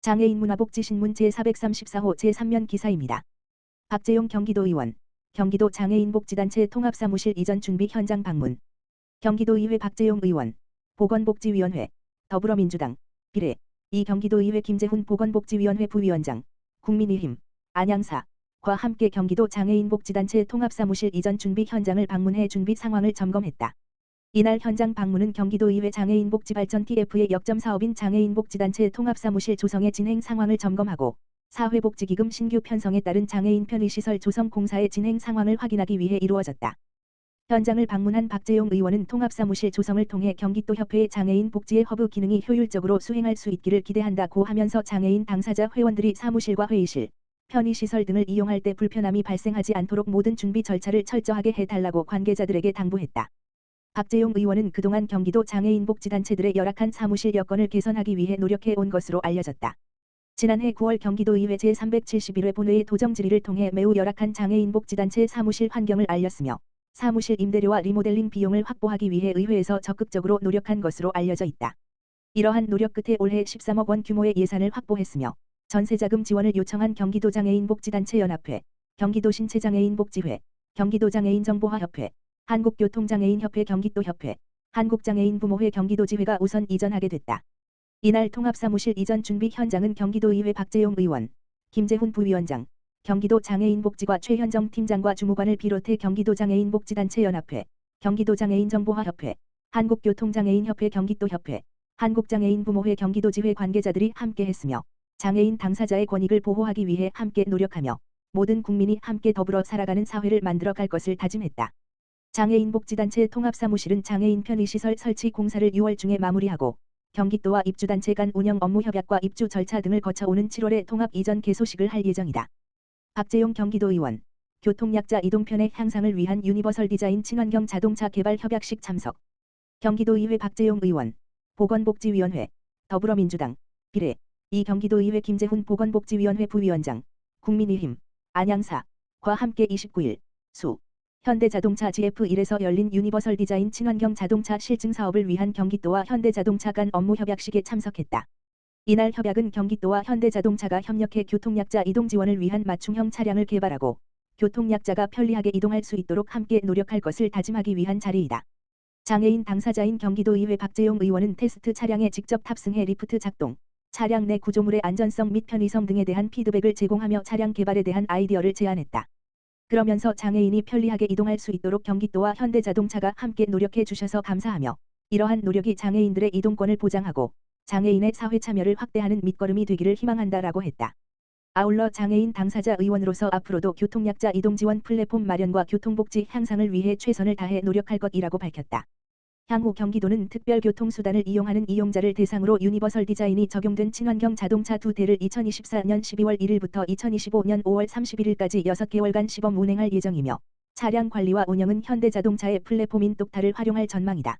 장애인 문화복지신문 제434호 제3면 기사입니다. 박재용 경기도 의원, 경기도 장애인복지단체 통합사무실 이전 준비 현장 방문. 경기도의회 박재용 의원, 보건복지위원회, 더불어민주당, 비례, 이 경기도의회 김재훈 보건복지위원회 부위원장, 국민의힘, 안양사과 함께 경기도 장애인복지단체 통합사무실 이전 준비 현장을 방문해 준비 상황을 점검했다. 이날 현장 방문은 경기도의회 장애인복지발전 TF의 역점 사업인 장애인복지단체 통합사무실 조성의 진행 상황을 점검하고 사회복지기금 신규 편성에 따른 장애인 편의시설 조성 공사의 진행 상황을 확인하기 위해 이루어졌다. 현장을 방문한 박재용 의원은 통합사무실 조성을 통해 경기도협회의 장애인 복지의 허브 기능이 효율적으로 수행할 수 있기를 기대한다고 하면서 장애인 당사자 회원들이 사무실과 회의실, 편의시설 등을 이용할 때 불편함이 발생하지 않도록 모든 준비 절차를 철저하게 해달라고 관계자들에게 당부했다. 박재용 의원은 그동안 경기도 장애인복지단체들의 열악한 사무실 여건을 개선하기 위해 노력해 온 것으로 알려졌다. 지난해 9월 경기도의회 제371회 본회의 도정 질의를 통해 매우 열악한 장애인복지단체 사무실 환경을 알렸으며 사무실 임대료와 리모델링 비용을 확보하기 위해 의회에서 적극적으로 노력한 것으로 알려져 있다. 이러한 노력 끝에 올해 13억 원 규모의 예산을 확보했으며 전세자금 지원을 요청한 경기도장애인복지단체연합회, 경기도신체장애인복지회, 경기도장애인정보화협회, 한국교통장애인협회 경기도협회, 한국장애인부모회 경기도지회가 우선 이전하게 됐다. 이날 통합사무실 이전 준비 현장은 경기도의회 박재용 의원, 김재훈 부위원장, 경기도 장애인복지과 최현정 팀장과 주무관을 비롯해 경기도장애인복지단체연합회, 경기도장애인정보화협회, 한국교통장애인협회 경기도협회, 한국장애인부모회 경기도지회 관계자들이 함께했으며 장애인 당사자의 권익을 보호하기 위해 함께 노력하며 모든 국민이 함께 더불어 살아가는 사회를 만들어 갈 것을 다짐했다. 장애인복지단체 통합사무실은 장애인 편의시설 설치 공사를 6월 중에 마무리하고 경기도와 입주단체 간 운영 업무 협약과 입주 절차 등을 거쳐 오는 7월에 통합 이전 개소식을 할 예정이다. 박재용 경기도의원, 교통약자 이동편의 향상을 위한 유니버설 디자인 친환경 자동차 개발 협약식 참석. 경기도의회 박재용 의원, 보건복지위원회, 더불어민주당, 비례, 이 경기도의회 김재훈 보건복지위원회 부위원장, 국민의힘, 안양사과 함께 29일 수 현대자동차 GF1에서 열린 유니버설 디자인 친환경 자동차 실증 사업을 위한 경기도와 현대자동차 간 업무 협약식에 참석했다. 이날 협약은 경기도와 현대자동차가 협력해 교통약자 이동 지원을 위한 맞춤형 차량을 개발하고 교통약자가 편리하게 이동할 수 있도록 함께 노력할 것을 다짐하기 위한 자리이다. 장애인 당사자인 경기도의회 박재용 의원은 테스트 차량에 직접 탑승해 리프트 작동, 차량 내 구조물의 안전성 및 편의성 등에 대한 피드백을 제공하며 차량 개발에 대한 아이디어를 제안했다. 그러면서 장애인이 편리하게 이동할 수 있도록 경기도와 현대자동차가 함께 노력해 주셔서 감사하며 이러한 노력이 장애인들의 이동권을 보장하고 장애인의 사회 참여를 확대하는 밑거름이 되기를 희망한다라고 했다. 아울러 장애인 당사자 의원으로서 앞으로도 교통약자 이동 지원 플랫폼 마련과 교통복지 향상을 위해 최선을 다해 노력할 것이라고 밝혔다. 향후 경기도는 특별교통수단을 이용하는 이용자를 대상으로 유니버설 디자인이 적용된 친환경 자동차 2대를 2024년 12월 1일부터 2025년 5월 31일까지 6개월간 시범 운행할 예정이며 차량 관리와 운영은 현대자동차의 플랫폼인 똑타를 활용할 전망이다.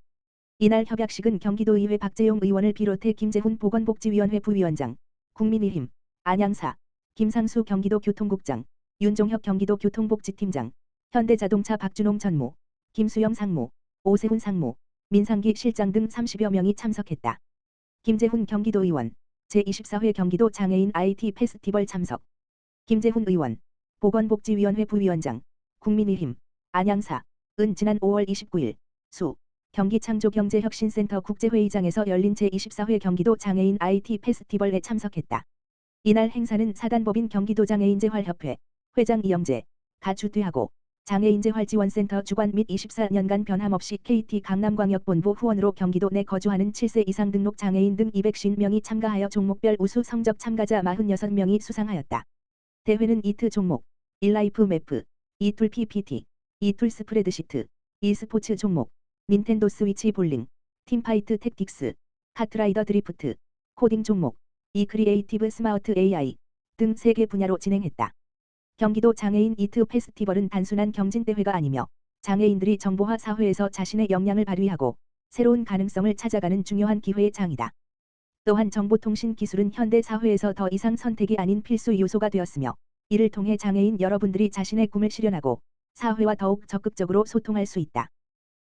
이날 협약식은 경기도의회 박재용 의원을 비롯해 김재훈 보건복지위원회 부위원장, 국민의힘, 안양사, 김상수 경기도교통국장, 윤종혁 경기도교통복지팀장, 현대자동차 박준홍 전무, 김수영 상무, 오세훈 상무, 민상기 실장 등 30여 명이 참석했다. 김재훈 경기도의원, 제24회 경기도 장애인 IT 페스티벌 참석. 김재훈 의원, 보건복지위원회 부위원장, 국민의힘, 안양사, 은 지난 5월 29일 수 경기창조경제혁신센터 국제회의장에서 열린 제24회 경기도 장애인 IT 페스티벌에 참석했다. 이날 행사는 사단법인 경기도장애인재활협회 회장 이영재가 주최하고 장애인재활지원센터 주관 및 24년간 변함없이 KT 강남광역본부 후원으로 경기도 내 거주하는 7세 이상 등록 장애인 등 250명이 참가하여 종목별 우수 성적 참가자 46명이 수상하였다. 대회는 2트 종목, 1라이프 매프, 2툴 PPT, 2툴 스프레드시트, e스포츠 종목, 닌텐도 스위치 볼링, 팀파이트 택틱스, 카트라이더 드리프트, 코딩 종목, 크리에이티브 스마트 AI 등 3개 분야로 진행했다. 경기도 장애인 이트 페스티벌은 단순한 경진대회가 아니며 장애인들이 정보화 사회에서 자신의 역량을 발휘하고 새로운 가능성을 찾아가는 중요한 기회의 장이다. 또한 정보통신 기술은 현대 사회에서 더 이상 선택이 아닌 필수 요소가 되었으며 이를 통해 장애인 여러분들이 자신의 꿈을 실현하고 사회와 더욱 적극적으로 소통할 수 있다.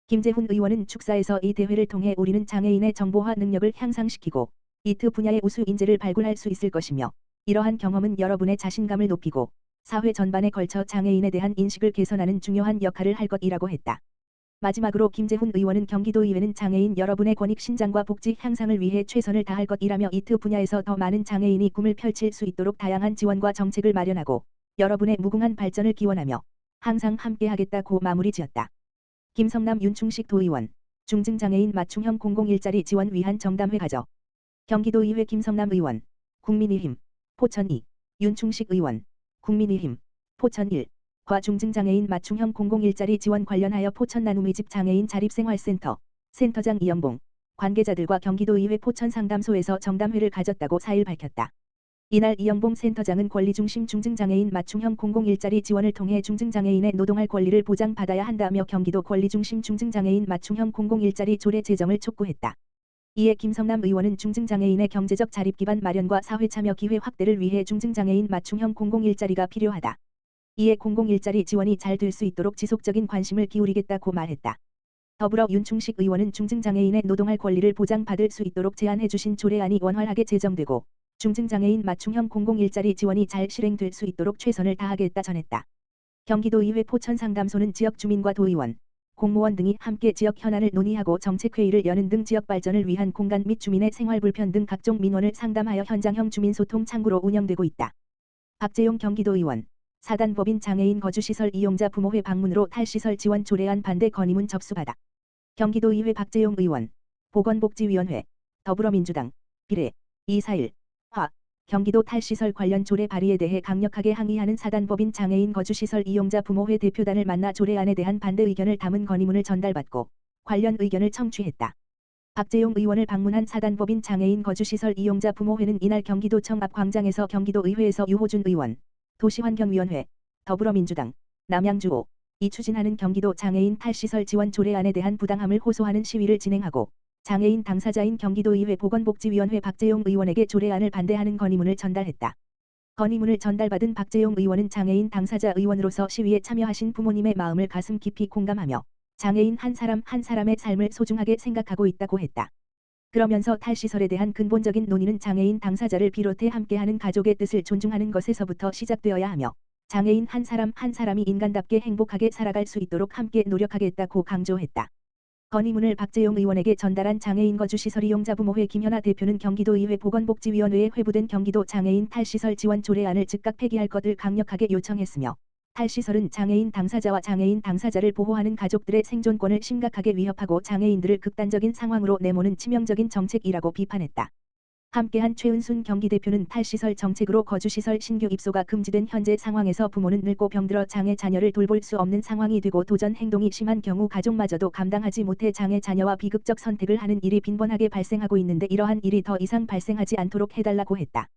김재훈 의원은 축사에서 이 대회를 통해 우리는 장애인의 정보화 능력을 향상시키고 이트 분야의 우수 인재를 발굴할 수 있을 것이며 이러한 경험은 여러분의 자신감을 높이고 사회 전반에 걸쳐 장애인에 대한 인식을 개선하는 중요한 역할을 할 것이라고 했다. 마지막으로 김재훈 의원은 경기도의회는 장애인 여러분의 권익 신장과 복지 향상을 위해 최선을 다할 것이라며 이트 분야에서 더 많은 장애인이 꿈을 펼칠 수 있도록 다양한 지원과 정책을 마련하고 여러분의 무궁한 발전을 기원하며 항상 함께하겠다고 마무리 지었다. 김성남 윤충식 도의원 중증장애인 맞춤형 공공일자리 지원 위한 정담회 가져 경기도의회 김성남 의원 국민의힘 포천 2 윤충식 의원 국민의힘 포천 1 과중증장애인 맞춤형 공공일자리 지원 관련하여 포천 나눔의집 장애인 자립생활센터 센터장 이영봉 관계자들과 경기도의회 포천상담소에서 정담회를 가졌다고 4일 밝혔다. 이날 이영봉 센터장은 권리중심 중증장애인 맞춤형 공공일자리 지원을 통해 중증장애인의 노동할 권리를 보장받아야 한다며 경기도 권리중심 중증장애인 맞춤형 공공일자리 조례 제정을 촉구했다. 이에 김성남 의원은 중증장애인의 경제적 자립기반 마련과 사회참여 기회 확대를 위해 중증장애인 맞춤형 공공일자리가 필요하다. 이에 공공일자리 지원이 잘 될 수 있도록 지속적인 관심을 기울이겠다고 말했다. 더불어 윤충식 의원은 중증장애인의 노동할 권리를 보장받을 수 있도록 제안해 주신 조례안이 원활하게 제정되고 중증장애인 맞춤형 공공일자리 지원이 잘 실행될 수 있도록 최선을 다하겠다 전했다. 경기도의회 포천상담소는 지역 주민과 도의원, 공무원 등이 함께 지역 현안을 논의하고 정책회의를 여는 등 지역 발전을 위한 공간 및 주민의 생활 불편 등 각종 민원을 상담하여 현장형 주민소통 창구로 운영되고 있다. 박재용 경기도의원 사단법인 장애인 거주시설 이용자 부모회 방문으로 탈시설 지원 조례안 반대 건의문 접수받아 경기도의회 박재용 의원 보건복지위원회 더불어민주당 비례 241 화 경기도 탈시설 관련 조례 발의에 대해 강력하게 항의하는 사단법인 장애인 거주시설 이용자 부모회 대표단을 만나 조례안에 대한 반대 의견을 담은 건의문을 전달받고 관련 의견을 청취했다. 박재용 의원을 방문한 사단법인 장애인 거주시설 이용자 부모회는 이날 경기도청 앞 광장에서 경기도의회에서 유호준 의원, 도시환경위원회, 더불어민주당, 남양주호, 이 추진하는 경기도 장애인 탈시설 지원 조례안에 대한 부당함을 호소하는 시위를 진행하고 장애인 당사자인 경기도의회 보건복지위원회 박재용 의원에게 조례안을 반대하는 건의문을 전달했다. 건의문을 전달받은 박재용 의원은 장애인 당사자 의원으로서 시위에 참여하신 부모님의 마음을 가슴 깊이 공감하며 장애인 한 사람 한 사람의 삶을 소중하게 생각하고 있다고 했다. 그러면서 탈시설에 대한 근본적인 논의는 장애인 당사자를 비롯해 함께하는 가족의 뜻을 존중하는 것에서부터 시작되어야 하며 장애인 한 사람 한 사람이 인간답게 행복하게 살아갈 수 있도록 함께 노력하겠다고 강조했다. 건의문을 박재용 의원에게 전달한 장애인 거주시설 이용자 부모회 김현아 대표는 경기도의회 보건복지위원회에 회부된 경기도 장애인 탈시설 지원 조례안을 즉각 폐기할 것을 강력하게 요청했으며 탈시설은 장애인 당사자와 장애인 당사자를 보호하는 가족들의 생존권을 심각하게 위협하고 장애인들을 극단적인 상황으로 내모는 치명적인 정책이라고 비판했다. 함께한 최은순 경기대표는 탈시설 정책으로 거주시설 신규 입소가 금지된 현재 상황에서 부모는 늙고 병들어 장애 자녀를 돌볼 수 없는 상황이 되고 도전 행동이 심한 경우 가족마저도 감당하지 못해 장애 자녀와 비극적 선택을 하는 일이 빈번하게 발생하고 있는데 이러한 일이 더 이상 발생하지 않도록 해달라고 했다.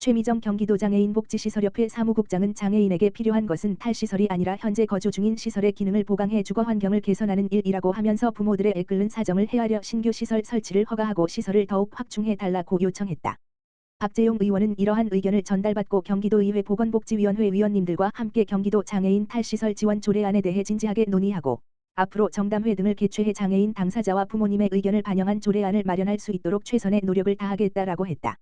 최미정 경기도 장애인복지시설협회 사무국장은 장애인에게 필요한 것은 탈시설이 아니라 현재 거주 중인 시설의 기능을 보강해 주거 환경을 개선하는 일이라고 하면서 부모들의 애끓는 사정을 헤아려 신규 시설 설치를 허가하고 시설을 더욱 확충해 달라고 요청했다. 박재용 의원은 이러한 의견을 전달받고 경기도의회 보건복지위원회 위원님들과 함께 경기도 장애인 탈시설 지원 조례안에 대해 진지하게 논의하고 앞으로 정담회 등을 개최해 장애인 당사자와 부모님의 의견을 반영한 조례안을 마련할 수 있도록 최선의 노력을 다하겠다라고 했다.